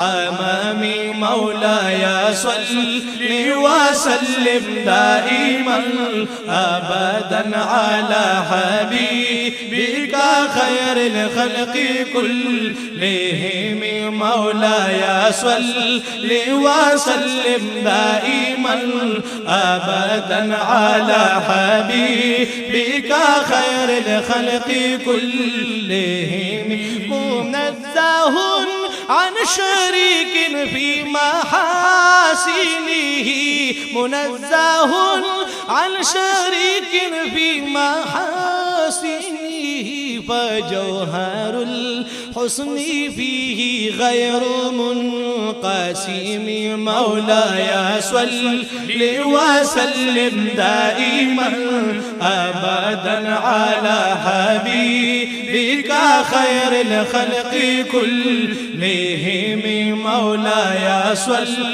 أمامي مولاي صل وسلم دائما أبدا على حبيبك خير الخلق كلهم. مولاي صل وسلم دائما أبدا على حبيبك خير الخلق كلهم. منزه عن شريك في محاسنه، منزه عن شريك في محاسنه، فجوهر الحسن فيه غير منقسم. مولاي صل وسلم دائما أبدا على حبيبك خير الخلق كلهم. مولاي صل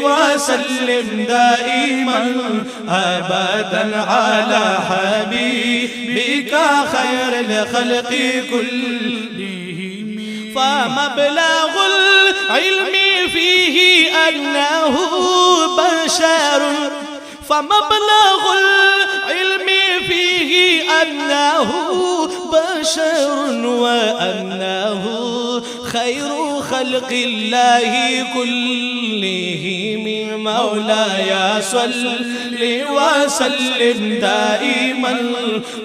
وسلم دائما أبدا على حبيبك خير الخلق كلهم. فمبلغ العلم فيه أنه بشر، فمبلغ العلم فيه أنه بشر، وأنه خير خلق الله كلهم. مولاي صل وسلم دائما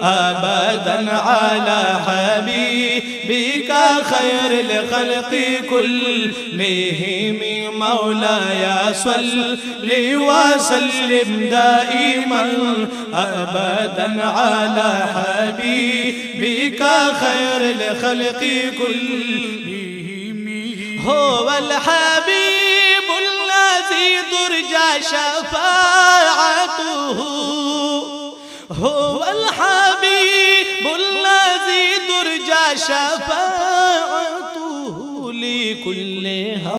أبدا على حبيبك خير الخلق كلهم. مولاي صل وسلم دائما أبدا على حبيبك خير الخلق كلهم. هو الحبيب الذي ترجى شفاعته، هو الحبيب الذي ترجى شفاعته لكل